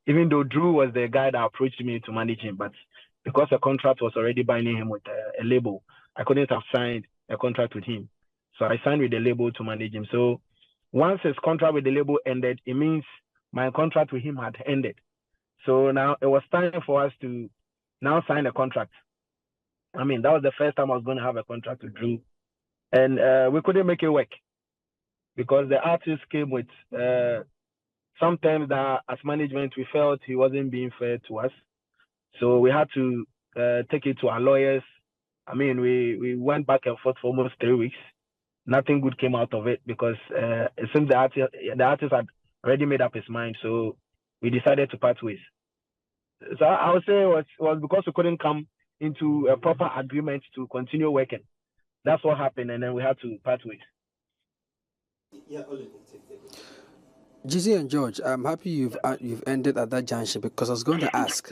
even though Drew was the guy that approached me to manage him. But because the contract was already binding him with a label, I couldn't have signed a contract with him. So I signed with the label to manage him. So once his contract with the label ended, it means my contract with him had ended. So now it was time for us to now sign a contract. I mean, that was the first time I was going to have a contract with Drew. And we couldn't make it work because the artist came with some terms that as management, we felt he wasn't being fair to us. So we had to take it to our lawyers. I mean, we went back and forth for almost 3 weeks. nothing good came out of it because it seems the artist had already made up his mind, so we decided to part ways. So I would say it was because we couldn't come into a proper agreement to continue working. That's what happened, and then we had to part ways. Yeah, Jizzy and George, I'm happy you've ended at that junction because I was going to ask,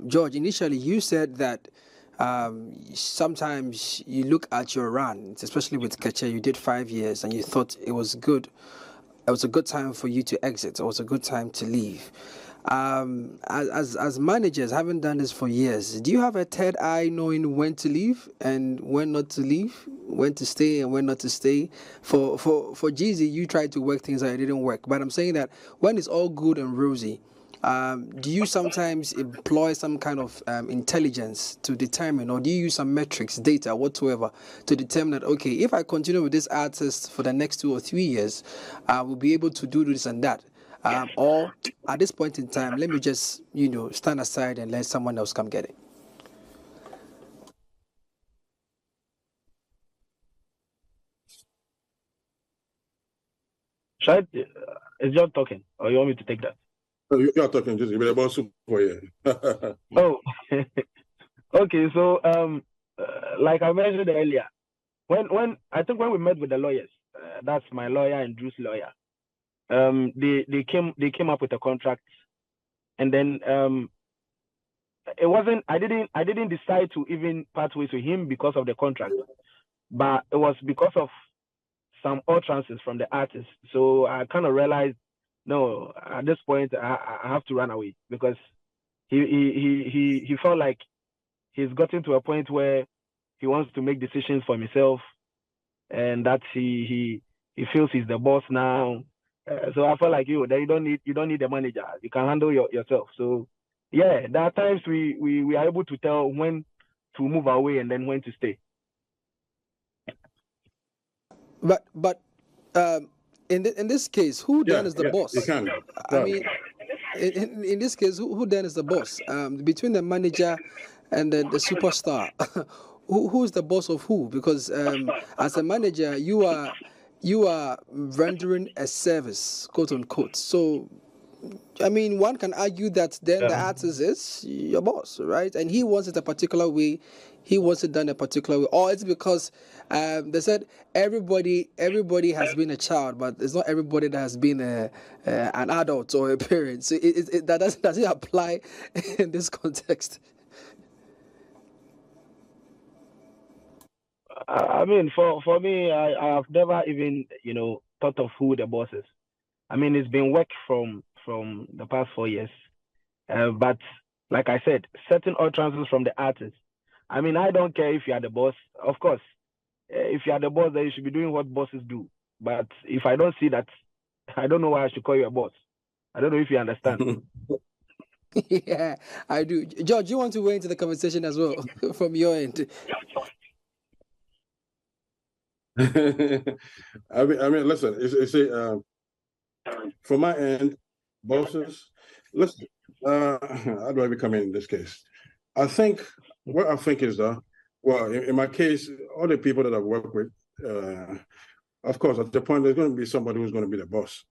George. Initially, you said that sometimes you look at your run, especially with Keche, you did 5 years, and you thought it was good. It was a good time for you to exit. It was a good time to leave. As managers, having done this for years, do you have a third eye knowing when to leave and when not to leave, when to stay and when not to stay? For Jeezy, you tried to work things out, it didn't work. But I'm saying that when it's all good and rosy, do you sometimes employ some kind of intelligence to determine, or do you use some metrics, data, whatsoever, to determine that, okay, if I continue with this artist for the next 2 or 3 years, I will be able to do this and that? Or at this point in time, let me just, stand aside and let someone else come get it. Is John talking, or you want me to take that? Oh, you're talking just about super, yeah. Oh, okay. So, like I mentioned earlier, when we met with the lawyers, that's my lawyer and Drew's lawyer. They came up with a contract, and then it wasn't. I didn't decide to even part ways with him because of the contract, but it was because of some utterances from the artist. So I kind of realized, no, at this point I have to run away because he felt like he's gotten to a point where he wants to make decisions for himself, and that he feels he's the boss now. So I felt like you don't need a manager. You can handle yourself. So yeah, there are times we are able to tell when to move away and then when to stay. But in this case, who then is the boss? You can. I mean, in this case, who then is the boss? Between the manager and the superstar, who's the boss of who? Because as a manager, you are rendering a service, quote unquote. So, I mean, one can argue that then the artist is your boss, right? And he wants it a particular way. He wants it done a particular way. Or it's because they said everybody has been a child, but it's not everybody that has been an adult or a parent. So does it apply in this context? I mean, for me, I have never even thought of who the boss is. I mean, it's been work from the past 4 years, but like I said, certain utterances from the artist. I mean, I don't care if you are the boss. Of course, if you are the boss, then you should be doing what bosses do. But if I don't see that, I don't know why I should call you a boss. I don't know if you understand. Yeah, I do. George, you want to weigh into the conversation as well from your end? I mean, listen. From my end, bosses. Listen, how do I become in this case? I think is that, well, in my case, all the people that I've worked with, of course, at the point there's going to be somebody who's going to be the boss.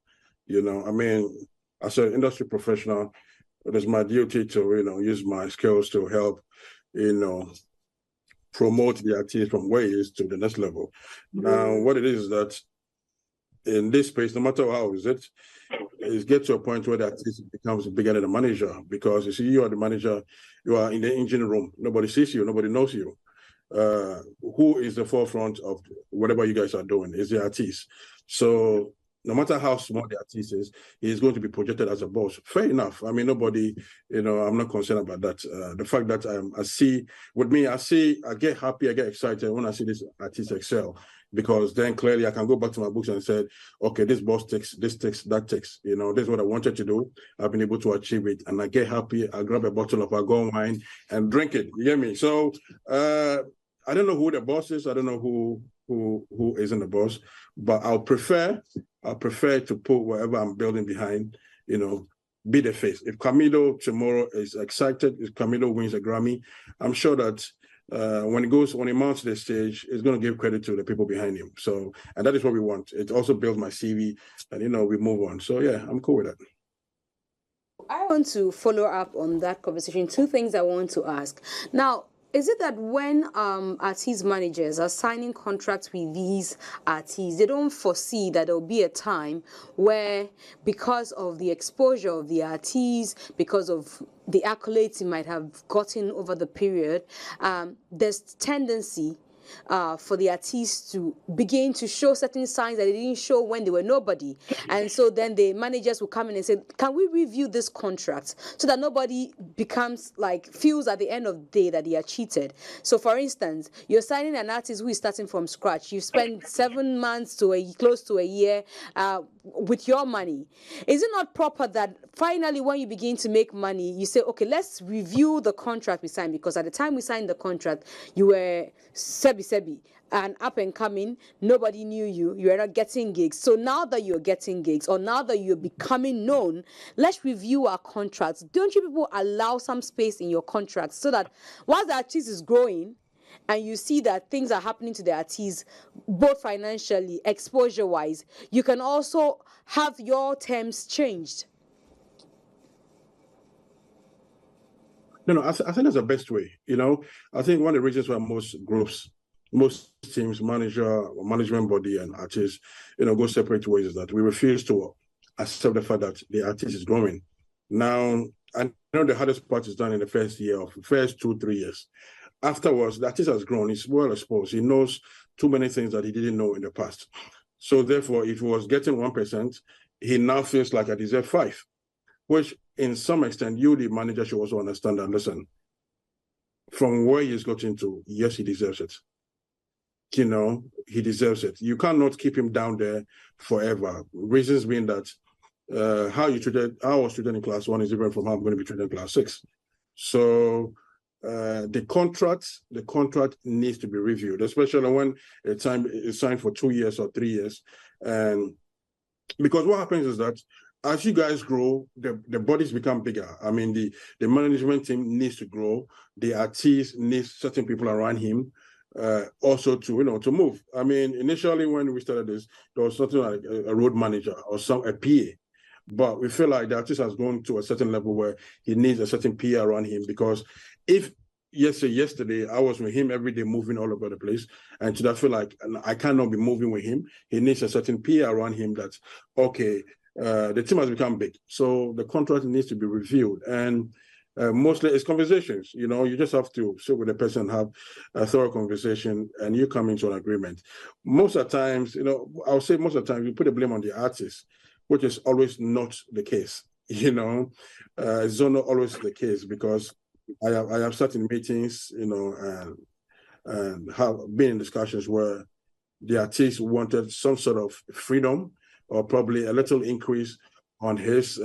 I mean, as an industry professional, it is my duty to use my skills to help, promote the artist from where he is to the next level. Now, what it is that in this space, no matter how is get to a point where the artist becomes bigger than the manager, because you see, you are the manager, you are in the engine room, nobody sees you, nobody knows you. Who is the forefront of whatever you guys are doing is the artist. So no matter how small the artist is, he's going to be projected as a boss. Fair enough. I mean, nobody, I'm not concerned about that. The fact that I get happy, I get excited when I see this artist excel, because then clearly I can go back to my books and say, okay, this boss takes, this takes, that takes. This is what I wanted to do. I've been able to achieve it, and I get happy. I grab a bottle of Argon wine and drink it. You get me? So I don't know who the boss is. I don't know who isn't the boss, but I'll prefer to put whatever I'm building behind, be the face. If Camilo tomorrow is excited, if Camilo wins a Grammy, I'm sure that when he mounts the stage, it's going to give credit to the people behind him. So, and that is what we want. It also builds my CV, and we move on. So yeah, I'm cool with that. I want to follow up on that conversation. Two things I want to ask. Now, is it that when artist managers are signing contracts with these artists, they don't foresee that there will be a time where, because of the exposure of the artists, because of the accolades he might have gotten over the period, there's tendency for the artists to begin to show certain signs that they didn't show when they were nobody. And so then the managers will come in and say, can we review this contract so that nobody feels at the end of the day that they are cheated. So for instance, you're signing an artist who is starting from scratch. You spend 7 months to close to a year with your money. Is it not proper that finally when you begin to make money, you say, okay, let's review the contract we signed, because at the time we signed the contract, you were sebi and up and coming, nobody knew you were not getting gigs. So now that you're getting gigs, or now that you're becoming known, let's review our contracts. Don't you people allow some space in your contracts so that while the artist is growing and you see that things are happening to the artists, both financially, exposure wise, you can also have your terms changed? No, I think that's the best way. I think one of the reasons why most teams, management body, and artists, go separate ways is that we refuse to accept the fact that the artist is growing. Now, I know the hardest part is done in the first 2-3 years. Afterwards, the artist has grown. He's well exposed. He knows too many things that he didn't know in the past. So therefore, if he was getting 1%, he now feels like I deserve 5%, which in some extent, you, the manager, should also understand and listen. From where he's gotten to, yes, he deserves it. He deserves it. You cannot keep him down there forever. Reasons being that how I was treated in class 1 is different from how I'm going to be treated in class 6. So the contract needs to be reviewed, especially when a time is signed for 2 years or 3 years. And because what happens is that as you guys grow, the bodies become bigger. I mean, the management team needs to grow. The artist needs certain people around him also to move. I mean, initially when we started this, there was something like a road manager or a PA. But we feel like the artist has gone to a certain level where he needs a certain PA around him, because if yesterday I was with him every day moving all over the place, and today I feel like I cannot be moving with him, he needs a certain PA around him that's okay. The team has become big, so the contract needs to be reviewed, and mostly it's conversations. You just have to sit with the person and have a thorough conversation, and you come into an agreement. Most of the times, I'll say most of the time, you put the blame on the artist, which is always not the case. It's not always the case, because I have sat in meetings, and have been in discussions where the artist wanted some sort of freedom, or probably a little increase on his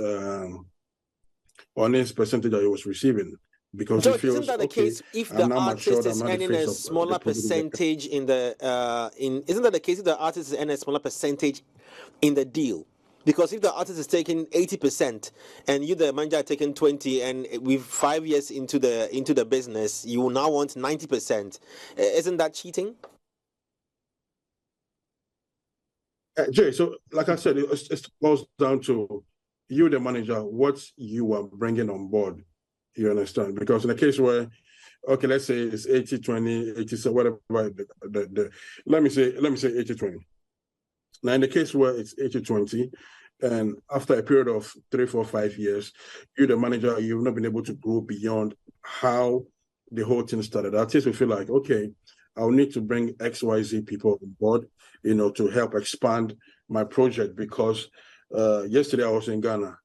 percentage that he was receiving, because George, he feels, isn't that the case if the artist is earning a smaller percentage in the isn't that the case if the artist is earning a smaller percentage in the deal? Because if the artist is taking 80% and you, the manager, are taking 20%, and with 5 years into the business, you now want 90%, isn't that cheating? Jay, so like I said, it boils down to you, the manager, what you are bringing on board. You understand? Because in a case where, okay, let's say it's 80-20, 80, whatever, let me say 80-20. Now, in the case where it's 80-20, and after a period of 3, 4, 5 years, you, the manager, you've not been able to grow beyond how the whole thing started. Artists will feel like, okay, I'll need to bring XYZ people on board, to help expand my project, because yesterday I was in Ghana,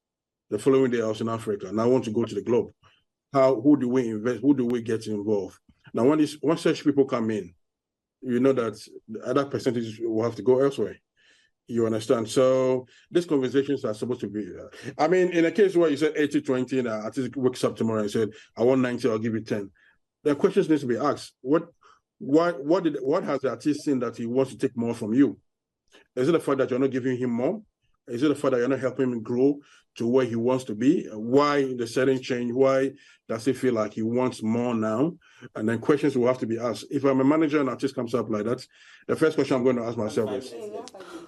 the following day I was in Africa, and I want to go to the globe. Who do we invest? Who do we get involved? Now, when such people come in, you know that the other percentages will have to go elsewhere. You understand? So these conversations are supposed to be. I mean, in a case where you said 80-20, and artist wakes up tomorrow and said, "I want 90, I'll give you 10." The questions need to be asked. What has the artist seen that he wants to take more from you? Is it the fact that you're not giving him more, Is it the fact that you're not helping him grow to where he wants to be? Why the setting change? Why does he feel like he wants more now? And then questions will have to be asked. If I'm a manager and artist comes up like that, the first question I'm going to ask myself is,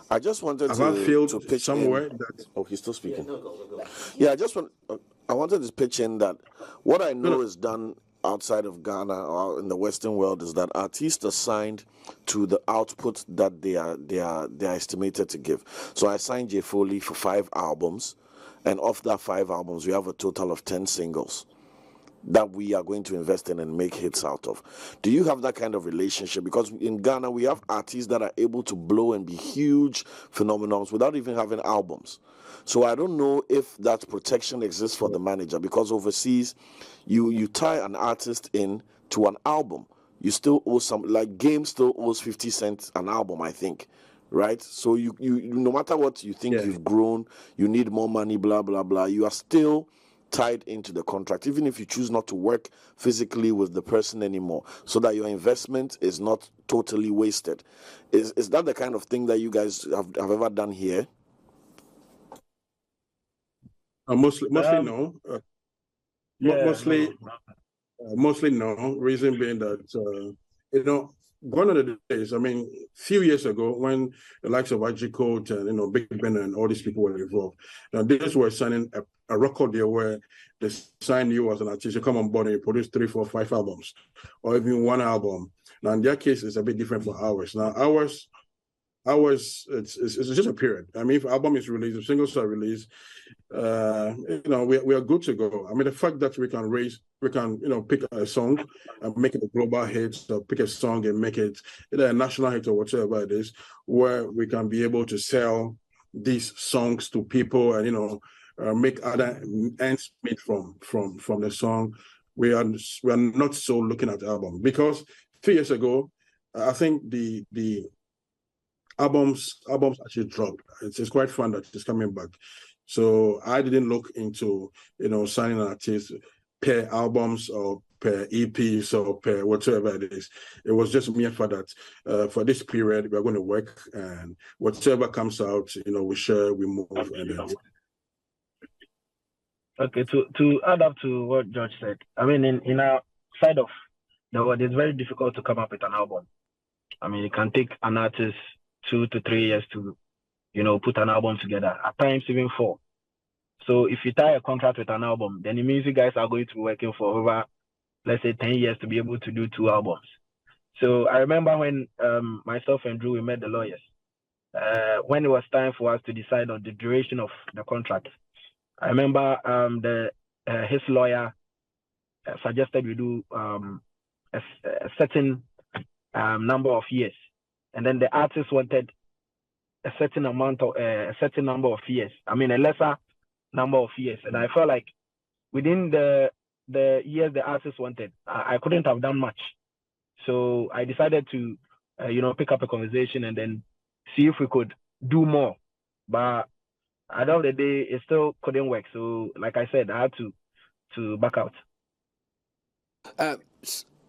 I just wanted to pitch somewhere in. That. Oh, he's still speaking. Yeah, I wanted to pitch in that what I know is done outside of Ghana or in the Western world is that artists are signed to the output that they are estimated to give. So I signed Jay Foley for 5 albums, and of that 5 albums, we have a total of 10 singles that we are going to invest in and make hits out of. Do you have that kind of relationship? Because in Ghana, we have artists that are able to blow and be huge phenomenons without even having albums. So I don't know if that protection exists for the manager, because overseas, you tie an artist in to an album. You still owe some, like Game still owes 50 cents an album, I think. Right? So you no matter what you think you've grown, you need more money, blah, blah, blah, you are still tied into the contract, even if you choose not to work physically with the person anymore, so that your investment is not totally wasted. Is that the kind of thing that you guys have ever done here? Mostly no. Mostly no. Reason being that one of the days, I mean, few years ago, when the likes of IG Code and Big Ben and all these people were involved, now these were signing a record deal where they sign you as an artist, you come on board and you produce 3, 4, 5 albums, or even 1 album. Now in their case, it's a bit different from ours. Now ours, it's just a period. I mean, if album is released, if singles are released, we are good to go. I mean, the fact that we can pick a song and make it a global hit, or pick a song and make it either a national hit or whatever it is, where we can be able to sell these songs to people and make other ends meet from the song. We are not so looking at the album, because 3 years ago, I think the albums actually dropped. It's quite fun that it's coming back. So I didn't look into signing an artist per albums or per EPs or per whatever it is. It was just mere for that. For this period, we're going to work, and whatever comes out, we share, we move, and then. Okay, to add up to what George said, I mean, in our side of the world, it's very difficult to come up with an album. I mean, it can take an artist 2 to 3 years to, put an album together, at times even 4. So if you tie a contract with an album, then it means you guys are going to be working for over, let's say, 10 years to be able to do 2 albums. So I remember when myself and Drew, we met the lawyers, when it was time for us to decide on the duration of the contract. I remember his lawyer suggested we do a certain number of years, and then the artist wanted a certain number of years. I mean, a lesser number of years, and I felt like within the years the artist wanted, I couldn't have done much. So I decided to, pick up a conversation and then see if we could do more. But at the end of the day, it still couldn't work. So, like I said, I had to back out.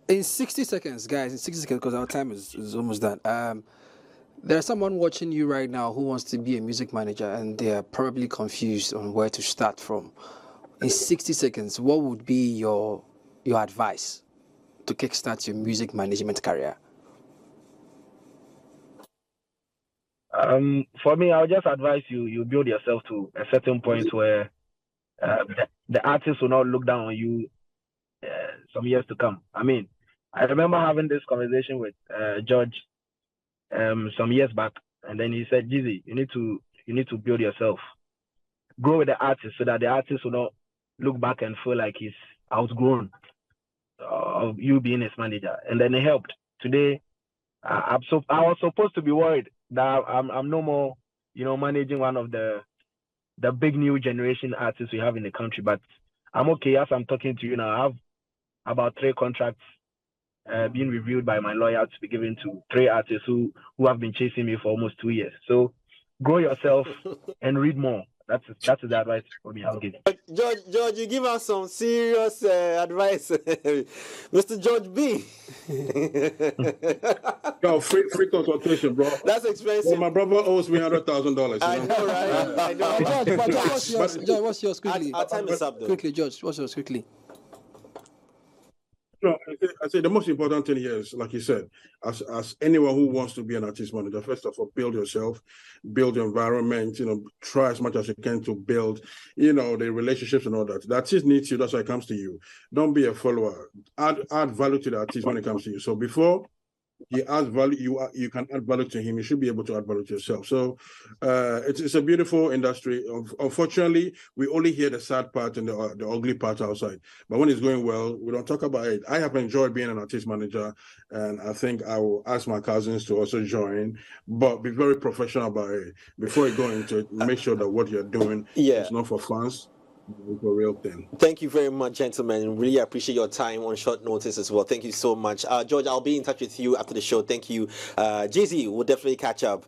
In 60 seconds, guys, because our time is almost done. There's someone watching you right now who wants to be a music manager, and they are probably confused on where to start from. In 60 seconds, what would be your advice to kickstart your music management career? For me, I would just advise you build yourself to a certain point where the artist will not look down on you some years to come. I mean, I remember having this conversation with George some years back, and then he said, "Jizzy, you need to build yourself, grow with the artist, so that the artist will not look back and feel like he's outgrown of you being his manager." And then it helped. Today, I was supposed to be worried that I'm no more, managing one of the big new generation artists we have in the country, but I'm okay. As I'm talking to you now, I have about 3 contracts being reviewed by my lawyer to be given to 3 artists who have been chasing me for almost 2 years. So grow yourself and read more. That's the advice for me. I'll give. George, you give us some serious advice, Mr. George B. Yo, free consultation, bro. That's expensive. Well, my brother owes me $100,000. I know, right? I know. George, what's yours quickly? Our time is up, though. Quickly, George, what's yours quickly? No, I say the most important thing here is, like you said, as anyone who wants to be an artist manager, first of all, build yourself, build your environment, try as much as you can to build, the relationships and all that. The artist needs you, that's why it comes to you. Don't be a follower. Add value to the artist when it comes to you. So before he adds value, you can add value to him. You should be able to add value to yourself. So it's a beautiful industry. Unfortunately, we only hear the sad part and the ugly part outside. But when it's going well, we don't talk about it. I have enjoyed being an artist manager, and I think I will ask my cousins to also join, but be very professional about it. Before you go into it, make sure that what you're doing is not for fans. It's a real thing. Thank you very much, gentlemen. Really appreciate your time on short notice as well. Thank you so much. George, I'll be in touch with you after the show. Thank you. JZ, we'll definitely catch up.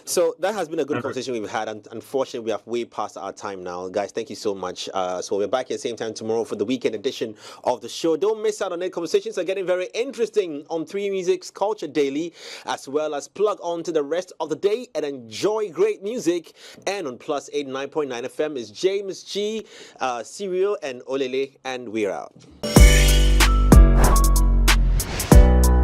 So that has been a good conversation we've had, and unfortunately we have way past our time now. Guys, thank you so much. So we're back at the same time tomorrow for the weekend edition of the show. Don't miss out on it. Conversations are getting very interesting on 3 Music's Culture Daily, as well as plug on to the rest of the day and enjoy great music. And on Plus 89.9 FM is James G, Serial and Olele, and we're out.